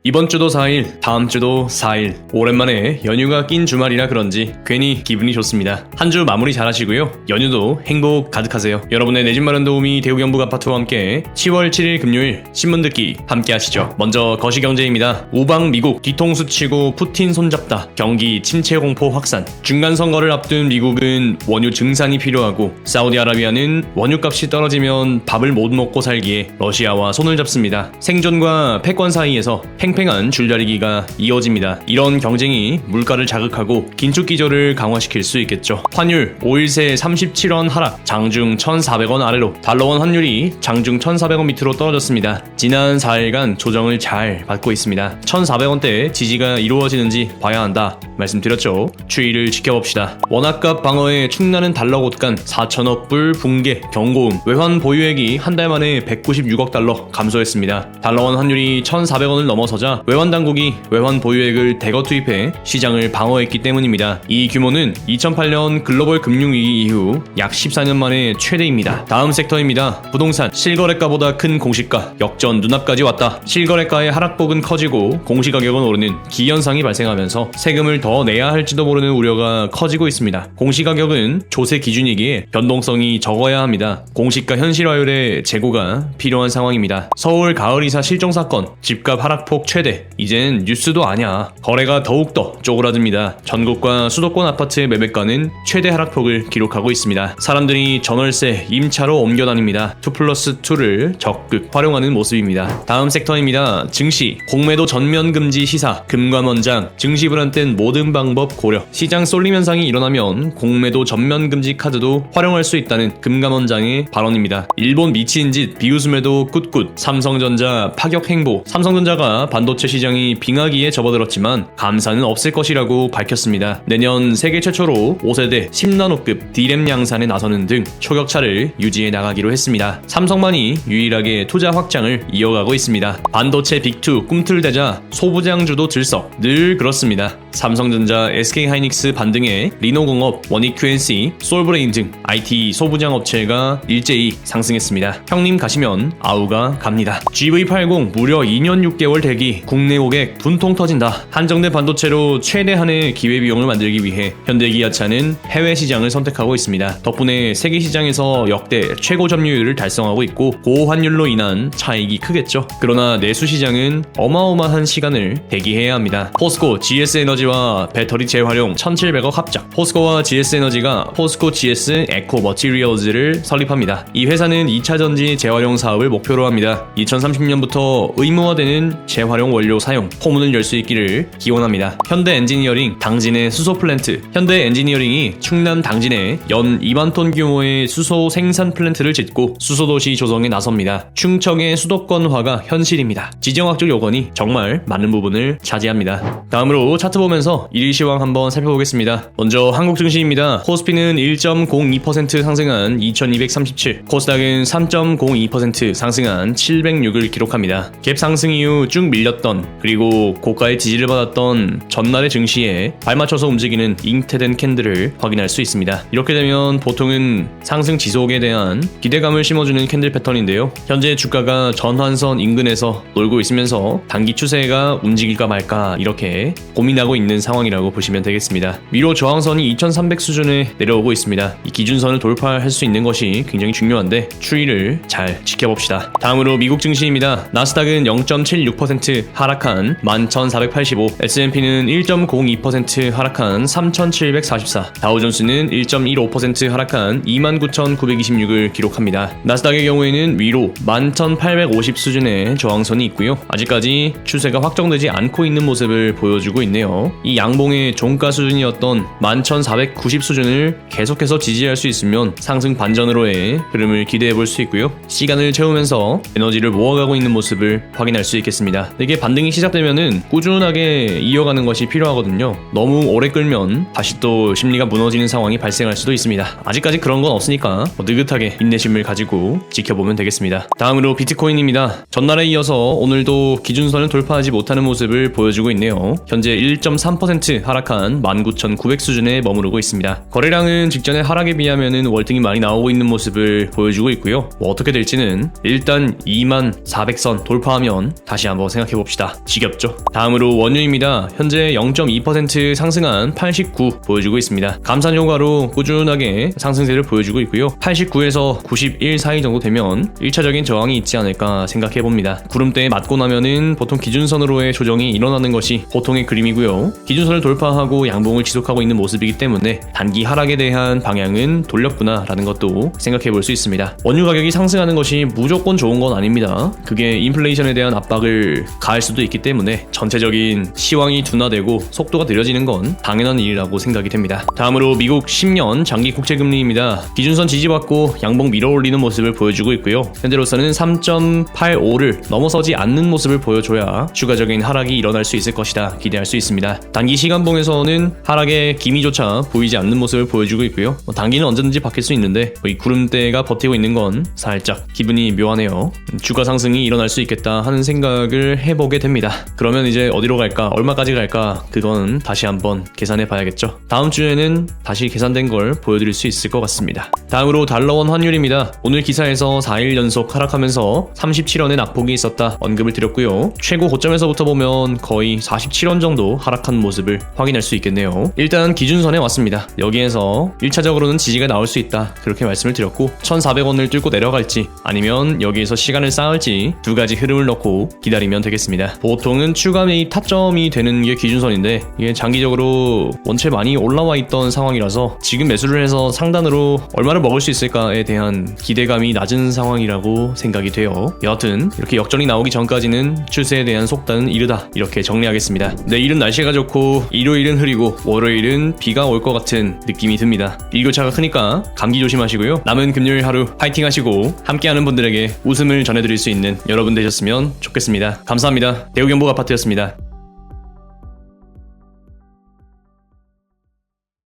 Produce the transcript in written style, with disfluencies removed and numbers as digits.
이번 주도 4일, 다음 주도 4일. 오랜만에 연휴가 낀 주말이라 그런지 괜히 기분이 좋습니다. 한 주 마무리 잘 하시고요. 연휴도 행복 가득하세요. 여러분의 내 집 마련 도우미 대우경북 아파트와 함께 10월 7일 금요일 신문 듣기 함께 하시죠. 먼저 거시경제입니다. 우방 미국 뒤통수 치고 푸틴 손잡다. 경기 침체 공포 확산. 중간 선거를 앞둔 미국은 원유 증산이 필요하고 사우디아라비아는 원유값이 떨어지면 밥을 못 먹고 살기에 러시아와 손을 잡습니다. 생존과 패권 사이에서 팽팽한 줄다리기가 이어집니다. 이런 경쟁이 물가를 자극하고 긴축 기조를 강화시킬 수 있겠죠. 환율 5일 새 37원 하락, 장중 1,400원 아래로. 달러원 환율이 장중 1,400원 밑으로 떨어졌습니다. 지난 4일간 조정을 잘 받고 있습니다. 1,400원대 지지가 이루어지는지 봐야 한다 말씀드렸죠. 추이를 지켜봅시다. 원화값 방어에 축나는 달러 곳간 4천억 불 붕괴 경고음. 외환 보유액이 한 달 만에 196억 달러 감소했습니다. 달러원 환율이 1,400원을 넘어서자 외환 당국이 외환 보유액을 대거 투입해 시장을 방어했기 때문입니다. 이 규모는 2008년 글로벌 금융위기 이후 약 14년 만에 최대입니다. 다음 섹터입니다. 부동산. 실거래가보다 큰 공시가. 역전 눈앞까지 왔다. 실거래가의 하락폭은 커지고 공시가격은 오르는 기현상이 발생하면서 세금을 더 내야 할지도 모르는 우려가 커지고 있습니다. 공시가격은 조세 기준이기에 변동성이 적어야 합니다. 공시가 현실화율의 재고가 필요한 상황입니다. 서울 가을이사 실종사건. 집값 하락폭 최대. 이젠 뉴스도 아냐. 거래가 더욱더 쪼그라듭니다. 전국과 수도권 아파트의 매매가는 최대 하락폭을 기록하고 있습니다. 사람들이 전월세 임차로 옮겨다닙니다. 2+2를 적극 활용하는 모습입니다. 다음 섹터입니다. 증시. 공매도 전면 금지 시사. 금감원장. 증시 불안된 모든 방법 고려. 시장 쏠림 현상이 일어나면 공매도 전면 금지 카드도 활용할 수 있다는 금감원장의 발언입니다. 일본 미친 짓 비웃음에도 굿굿. 삼성전자 파격 행보. 삼성전자가 반도체 시장이 빙하기에 접어들었지만 감사는 없을 것이라고 밝혔습니다. 내년 세계 최초로 5세대 10나노급 D램 양산에 나서는 등 초격차를 유지해 나가기로 했습니다. 삼성만이 유일하게 투자 확장을 이어가고 있습니다. 반도체 빅2 꿈틀대자 소부장주도 들썩. 늘 그렇습니다. 삼성전자, SK하이닉스 반등에 리노공업, 원익QNC, 솔브레인 등 IT 소부장 업체가 일제히 상승했습니다. 형님 가시면 아우가 갑니다. GV80 무려 2년 6개월 대기. 국내 고객 분통 터진다. 한정된 반도체로 최대한의 기회비용을 만들기 위해 현대기아차는 해외 시장을 선택하고 있습니다. 덕분에 세계 시장에서 역대 최고 점유율을 달성하고 있고 고환율로 인한 차익이 크겠죠. 그러나 내수 시장은 어마어마한 시간을 대기해야 합니다. 포스코 GS에너지와 배터리 재활용 1,700억 합작. 포스코와 GS에너지가 포스코 GS 에코 머티리얼즈를 설립합니다. 이 회사는 2차 전지 재활용 사업을 목표로 합니다. 2030년부터 의무화되는 재활용 원료 사용, 포문을 열 수 있기를 기원합니다. 현대 엔지니어링 당진의 수소 플랜트. 현대 엔지니어링이 충남 당진에 연 2만 톤 규모의 수소 생산 플랜트를 짓고 수소도시 조성에 나섭니다. 충청의 수도권화가 현실입니다. 지정학적 요건이 정말 많은 부분을 차지합니다. 다음으로 차트 보면서 일일 시황 한번 살펴보겠습니다. 먼저 한국 증시입니다. 코스피는 1.02% 상승한 2237, 코스닥은 3.02% 상승한 706을 기록합니다. 갭 상승 이후 쭉 밀렸던 그리고 고가의 지지를 받았던 전날의 증시에 발맞춰서 움직이는 잉태된 캔들을 확인할 수 있습니다. 이렇게 되면 보통은 상승 지속에 대한 기대감을 심어주는 캔들 패턴인데요. 현재 주가가 전환선 인근에서 놀고 있으면서 단기 추세가 움직일까 말까 이렇게 고민하고 있는 상황이라고 보시면 되겠습니다. 위로 저항선이 2300 수준에 내려오고 있습니다. 이 기준선을 돌파할 수 있는 것이 굉장히 중요한데 추이를 잘 지켜봅시다. 다음으로 미국 증시입니다. 나스닥은 0.76% 하락한 11,485, S&P는 1.02% 하락한 3,744, 다우존스는 1.15% 하락한 29,926을 기록합니다. 나스닥의 경우에는 위로 11,850 수준의 저항선이 있고요. 아직까지 추세가 확정되지 않고 있는 모습을 보여주고 있네요. 이 양봉의 종가 수준이었던 11,490 수준을 계속해서 지지할 수 있으면 상승 반전으로의 흐름을 기대해 볼 수 있고요. 시간을 채우면서 에너지를 모아가고 있는 모습을 확인할 수 있겠습니다. 이게 반등이 시작되면은 꾸준하게 이어가는 것이 필요하거든요. 너무 오래 끌면 다시 또 심리가 무너지는 상황이 발생할 수도 있습니다. 아직까지 그런 건 없으니까 느긋하게 인내심을 가지고 지켜보면 되겠습니다. 다음으로 비트코인입니다. 전날에 이어서 오늘도 기준선을 돌파하지 못하는 모습을 보여주고 있네요. 현재 1.3% 하락한 19,900 수준에 머무르고 있습니다. 거래량은 직전의 하락에 비하면 월등히 많이 나오고 있는 모습을 보여주고 있고요. 어떻게 될지는 일단 24,400선 돌파하면 다시 한번 생각해 생각해봅시다. 지겹죠? 다음으로 원유입니다. 현재 0.2% 상승한 89 보여주고 있습니다. 감산 효과로 꾸준하게 상승세를 보여주고 있고요. 89에서 91 사이 정도 되면 1차적인 저항이 있지 않을까 생각해봅니다. 구름대에 맞고 나면은 보통 기준선으로의 조정이 일어나는 것이 보통의 그림이고요. 기준선을 돌파하고 양봉을 지속하고 있는 모습이기 때문에 단기 하락에 대한 방향은 돌렸구나 라는 것도 생각해볼 수 있습니다. 원유 가격이 상승하는 것이 무조건 좋은 건 아닙니다. 그게 인플레이션에 대한 압박을 가할 수도 있기 때문에 전체적인 시황이 둔화되고 속도가 느려지는 건 당연한 일이라고 생각이 됩니다. 다음으로 미국 10년 장기 국채금리입니다. 기준선 지지받고 양봉 밀어올리는 모습을 보여주고 있고요. 현재로서는 3.85를 넘어서지 않는 모습을 보여줘야 추가적인 하락이 일어날 수 있을 것이다 기대할 수 있습니다. 단기 시간봉에서는 하락의 기미조차 보이지 않는 모습을 보여주고 있고요. 단기는 언제든지 바뀔 수 있는데 이 구름대가 버티고 있는 건 살짝 기분이 묘하네요. 주가 상승이 일어날 수 있겠다 하는 생각을 해보게 됩니다. 그러면 이제 어디로 갈까? 얼마까지 갈까? 그건 다시 한번 계산해 봐야겠죠. 다음 주에는 다시 계산된 걸 보여드릴 수 있을 것 같습니다. 다음으로 달러원 환율입니다. 오늘 기사에서 4일 연속 하락하면서 37원의 낙폭이 있었다 언급을 드렸고요. 최고 고점에서부터 보면 거의 47원 정도 하락한 모습을 확인할 수 있겠네요. 일단 기준선에 왔습니다. 여기에서 1차적으로는 지지가 나올 수 있다 그렇게 말씀을 드렸고 1,400원을 뚫고 내려갈지 아니면 여기에서 시간을 쌓을지 두 가지 흐름을 넣고 기다리면 되겠습니다. 보통은 추가 매입 타점이 되는 게 기준선인데 이게 장기적으로 원체 많이 올라와 있던 상황이라서 지금 매수를 해서 상단으로 얼마를 먹을 수 있을까에 대한 기대감이 낮은 상황이라고 생각이 돼요. 여하튼 이렇게 역전이 나오기 전까지는 추세에 대한 속단은 이르다 이렇게 정리하겠습니다. 내일은 날씨가 좋고 일요일은 흐리고 월요일은 비가 올 것 같은 느낌이 듭니다. 일교차가 크니까 감기 조심하시고요. 남은 금요일 하루 파이팅 하시고 함께하는 분들에게 웃음을 전해드릴 수 있는 여러분 되셨으면 좋겠습니다. 감사합니다. 대우경북 아파트였습니다.